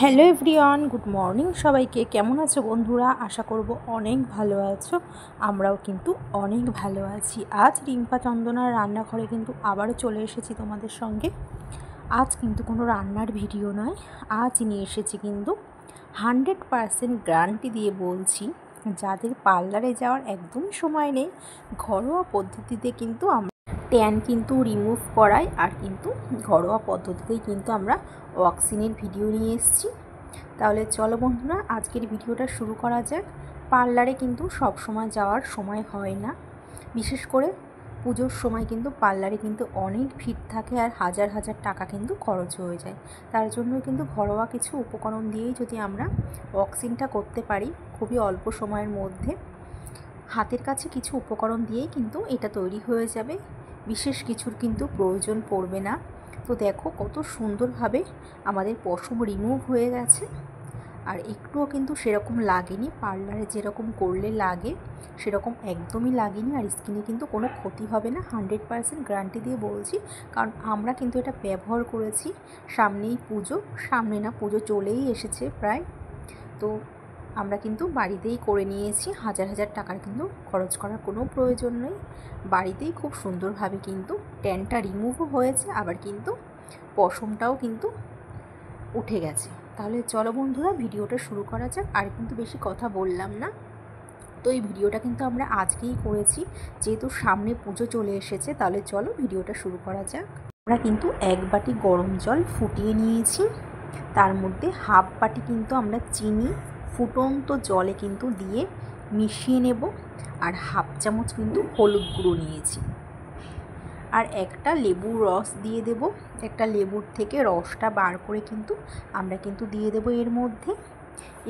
Hello everyone, good morning সবাইকে। কেমন আছো বন্ধুরা? আশা করব অনেক ভালো আছো। আমরাও কিন্তু অনেক ভালো আছি। আজ রিম্পা চন্দনার রান্নাঘরে কিন্তু আবারও চলে এসেছি তোমাদের সঙ্গে। আজ কিন্তু কোনো রান্নার ভিডিও নয়, আজ নিয়ে এসেছি কিন্তু 100% গ্যারান্টি দিয়ে বলছি, যাদের পার্লারে যাওয়ার একদমই সময় নেই, ঘরোয়া পদ্ধতিতে কিন্তু আমরা ট্যান কিন্তু রিমুভ করাই, আর কিন্তু ঘরোয়া পদ্ধতিতেই কিন্তু আমরা ওয়াক্সিনের ভিডিও নিয়ে এসেছি। তাহলে চলো বন্ধুরা, আজকের ভিডিওটা শুরু করা যাক। পার্লারে কিন্তু সব সময় যাওয়ার সময় হয় না, বিশেষ করে পুজোর সময় কিন্তু পার্লারে কিন্তু অনেক ভিড় থাকে আর হাজার হাজার টাকা কিন্তু খরচ হয়ে যায়। তার জন্য কিন্তু ঘরোয়া কিছু উপকরণ দিয়েই যদি আমরা ওয়াক্সিংটা করতে পারি খুবই অল্প সময়ের মধ্যে, হাতের কাছে কিছু উপকরণ দিয়েই কিন্তু এটা তৈরি হয়ে যাবে, বিশেষ কিছুর কিন্তু প্রয়োজন পড়বে না। তো দেখো কত সুন্দরভাবে আমাদের পশম রিমুভ হয়ে গেছে, আর একটুও কিন্তু সেরকম লাগেনি, পার্লারে যেরকম করলে লাগে সেরকম একদমই লাগেনি। আর স্কিনে কিন্তু কোনো ক্ষতি হবে না, 100% গ্যারান্টি দিয়ে বলছি, কারণ আমরা কিন্তু এটা ব্যবহার করেছি। সামনেই পুজো, সামনে না পুজো চলেই এসেছে প্রায়, তো আমরা কিন্তু বাড়িতেই করে নিয়েছি। হাজার হাজার টাকার কিন্তু খরচ করার কোনো প্রয়োজন নেই, বাড়িতেই খুব সুন্দরভাবে কিন্তু ট্যানটা রিমুভও হয়েছে, আবার কিন্তু পশমটাও কিন্তু উঠে গেছে। তাহলে চলো বন্ধুরা, ভিডিওটা শুরু করা যাক। আর কিন্তু বেশি কথা বললাম না, তো এই ভিডিওটা কিন্তু আমরা আজকেই করেছি, যেহেতু সামনে পুজো চলে এসেছে। তাহলে চলো ভিডিওটা শুরু করা যাক। আমরা কিন্তু 1 বাটি গরম জল ফুটিয়ে নিয়েছি, তার মধ্যে হাফ বাটি কিন্তু আমরা চিনি ফুটন্ত জলে কিন্তু দিয়ে মিশিয়ে নেব, আর হাফ চামচ কিন্তু হলুদ গুঁড়ো নিয়েছি, আর একটা লেবুর রস দিয়ে দেব। একটা লেবুর থেকে রসটা বার করে কিন্তু আমরা কিন্তু দিয়ে দেব এর মধ্যে।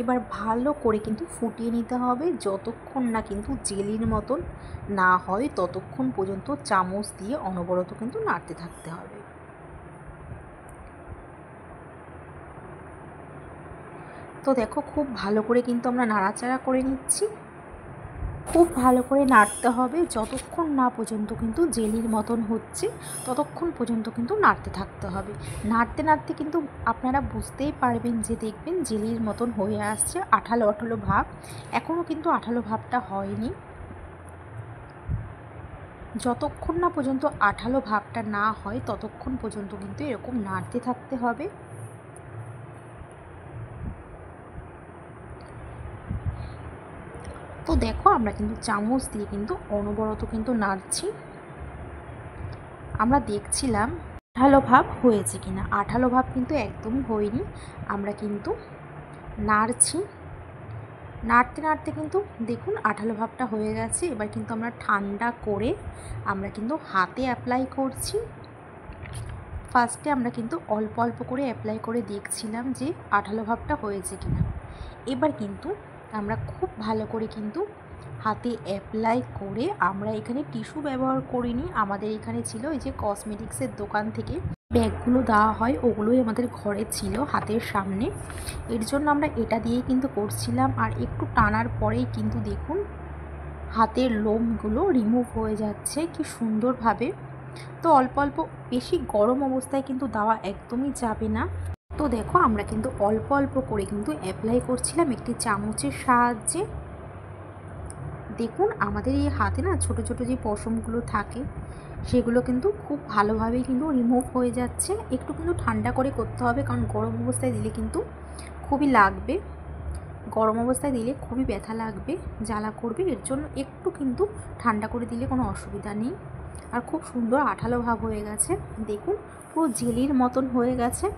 এবার ভালো করে কিন্তু ফুটিয়ে নিতে হবে, যতক্ষণ না কিন্তু জেলির মতন না হয় ততক্ষণ পর্যন্ত চামচ দিয়ে অনবরত কিন্তু নাড়তে থাকতে হবে। তো দেখো খুব ভালো করে কিন্তু আমরা নাড়াচাড়া করে নিচ্ছি, খুব ভালো করে নাড়তে হবে, যতক্ষণ না পর্যন্ত কিন্তু জেলির মতন হচ্ছে ততক্ষণ পর্যন্ত কিন্তু নাড়তে থাকতে হবে। নাড়তে নাড়তে কিন্তু আপনারা বুঝতেই পারবেন যে দেখবেন জেলির মতন হয়ে আসছে, আঠালো আঠালো ভাব। এখনও কিন্তু আঠালো ভাবটা হয়নি, যতক্ষণ না পর্যন্ত আঠালো ভাবটা না হয় ততক্ষণ পর্যন্ত কিন্তু এরকম নাড়তে থাকতে হবে। তো দেখো আমরা কিন্তু চামচ দিয়ে কিন্তু অনবরত কিন্তু নাড়ছি। আমরা দেখছিলাম আঠালো ভাব হয়েছে কিনা, আঠালো ভাব কিন্তু একদমই হয়নি। আমরা কিন্তু নাড়ছি, নাড়তে নাড়তে কিন্তু দেখুন আঠালো ভাবটা হয়ে গেছে। এবার কিন্তু আমরা ঠান্ডা করে আমরা কিন্তু হাতে অ্যাপ্লাই করছি। ফার্স্টে আমরা কিন্তু অল্প অল্প করে অ্যাপ্লাই করে দেখছিলাম যে আঠালো ভাবটা হয়েছে কিনা। এবার কিন্তু আমরা খুব ভালো করে কিন্তু হাতে অ্যাপ্লাই করে, আমরা এখানে টিস্যু ব্যবহার করিনি, আমাদের এখানে ছিল এই যে কসমেটিক্সের দোকান থেকে ব্যাগগুলো দেওয়া হয়, ওগুলোই আমাদের ঘরে ছিল হাতের সামনে, এর জন্য আমরা এটা দিয়েই কিন্তু করছিলাম। আর একটু টানার পরেই কিন্তু দেখুন হাতের লোমগুলো রিমুভ হয়ে যাচ্ছে কি সুন্দরভাবে। তো অল্প অল্প, বেশি গরম অবস্থায় কিন্তু দেওয়া একদমই যাবে না। তো দেখো আমরা কিন্তু অল্প অল্প করে কিন্তু অ্যাপ্লাই করছিলাম একটি চামচের সাহায্যে। দেখুন আমাদের এই হাতে না ছোট ছোট যে পশমগুলো থাকে সেগুলো কিন্তু খুব ভালোভাবেই কিন্তু রিমুভ হয়ে যাচ্ছে। একটু কিন্তু ঠান্ডা করে করতে হবে, কারণ গরম অবস্থায় দিলে কিন্তু খুবই লাগবে, গরম অবস্থায় দিলে খুবই ব্যথা লাগবে, জ্বালা করবে, এর জন্য একটু কিন্তু ঠান্ডা করে দিলে কোনো অসুবিধা নেই। আর খুব সুন্দর আঠালো ভাব হয়ে গেছে, দেখুন পুরো জেলির মতন হয়ে গেছে।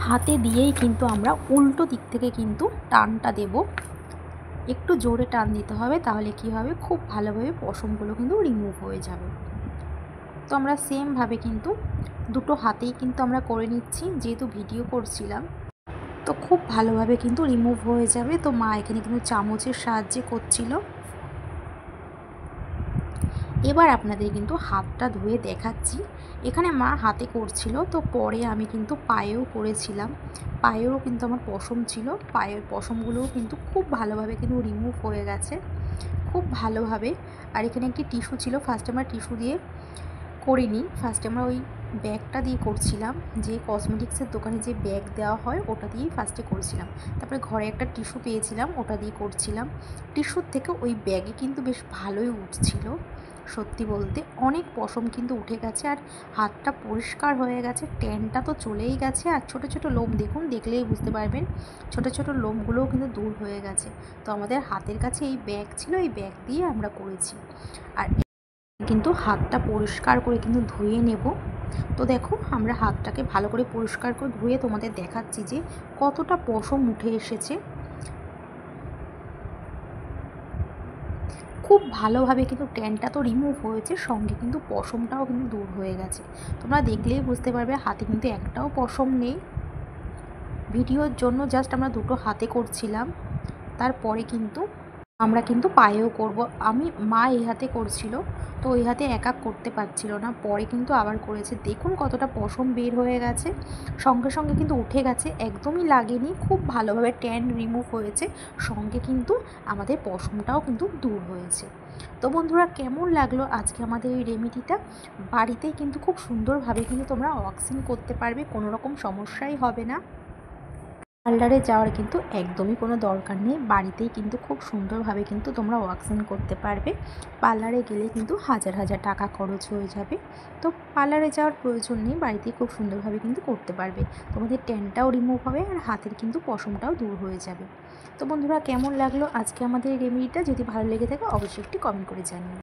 হাতে দিয়েই কিন্তু আমরা উল্টো দিক থেকে কিন্তু টানটা দেব, একটু জোরে টান দিতে হবে, তাহলে কি হবে খুব ভালোভাবে পশমগুলো কিন্তু রিমুভ হয়ে যাবে। তো আমরা সেমভাবে কিন্তু দুটো হাতেই কিন্তু আমরা করে নিচ্ছি, যেহেতু ভিডিও করছিলাম তো খুব ভালোভাবে কিন্তু রিমুভ হয়ে যাবে। তো মা এখানে কিন্তু চামচের সাহায্যে করছিল। এবার আপনাদের কিন্তু হাতটা ধুয়ে দেখাচ্ছি, এখানে মা হাতে করছিল, তো পরে আমি কিন্তু পায়েও করেছিলাম, পায়েও কিন্তু আমার পশম ছিল, পায়ের পশমগুলোও কিন্তু খুব ভালোভাবে কিন্তু রিমুভ হয়ে গেছে, খুব ভালোভাবে। আর এখানে একটি টিস্যু ছিল, ফার্স্টে আমরা টিস্যু দিয়ে করিনি, ফার্স্টে আমরা ওই ব্যাগটা দিয়ে করছিলাম, যে কসমেটিক্সের দোকানে যে ব্যাগ দেওয়া হয় ওটা দিয়েই ফার্স্টে করছিলাম। তারপরে ঘরে একটা টিস্যু পেয়েছিলাম, ওটা দিয়ে করছিলাম। টিস্যুর থেকে ওই ব্যাগে কিন্তু বেশ ভালোই উঠছিল। সত্যি বলতে অনেক পশম কিন্তু উঠে গেছে, আর হাতটা পরিষ্কার হয়ে গেছে, ট্যানটা তো চলেই গেছে। আর ছোটো ছোটো লোম দেখুন, দেখলেই বুঝতে পারবেন ছোটো ছোটো লোমগুলোও কিন্তু দূর হয়ে গেছে। তো আমাদের হাতের কাছে এই ব্যাগ ছিল, এই ব্যাগ দিয়ে আমরা করেছি। আর কিন্তু হাতটা পরিষ্কার করে কিন্তু ধুয়ে নেব। তো দেখো আমরা হাতটাকে ভালো করে পরিষ্কার করে ধুয়ে তোমাদের দেখাচ্ছি যে কতটা পশম উঠে এসেছে। খুব ভালোভাবে কিন্তু ট্যানটা তো রিমুভ হয়েছে, সঙ্গে কিন্তু পশমটাও কিন্তু দূর হয়ে গেছে। তোমরা দেখলেই বুঝতে পারবে হাতে কিন্তু একটাও পশম নেই। ভিডিওর জন্য জাস্ট আমরা দুটো হাতে করছিলাম, তারপরে কিন্তু আমরা কিন্তু পায়েও করব। মা এই হাতে করছিল, তো ওই হাতে একা করতে পারছিল না, পরে কিন্তু আবার করেছে। দেখুন কতটা পশম বের হয়ে গেছে, সঙ্গে সঙ্গে কিন্তু উঠে গেছে, একদমই লাগেনি, খুব ভালোভাবে ট্যান রিমুভ হয়েছে, সঙ্গে কিন্তু আমাদের পশমটাও কিন্তু দূর হয়েছে। তো বন্ধুরা, কেমন লাগলো আজকে আমাদের এই রেমেডিটা? বাড়িতেই কিন্তু খুব সুন্দরভাবে কিন্তু তোমরা ওয়াক্সিং করতে পারবে, কোনো রকম সমস্যাই হবে না। পার্লারে যাওয়ার কিন্তু একদমই কোনো দরকার নেই, বাড়িতেই কিন্তু খুব সুন্দরভাবে কিন্তু তোমরা ওয়াক্সিং করতে পারবে। পার্লারে গেলে কিন্তু হাজার হাজার টাকা খরচ হয়ে যাবে, তো পার্লারে যাওয়ার প্রয়োজন নেই, বাড়িতেই খুব সুন্দরভাবে কিন্তু করতে পারবে। তোমাদের ট্যানটাও রিমুভ হবে, আর হাতের কিন্তু পশমটাও দূর হয়ে যাবে। তো বন্ধুরা, কেমন লাগলো আজকে আমাদের এই রেমেডিটা? যদি ভালো লেগে থাকে অবশ্যই একটি কমেন্ট করে জানিও।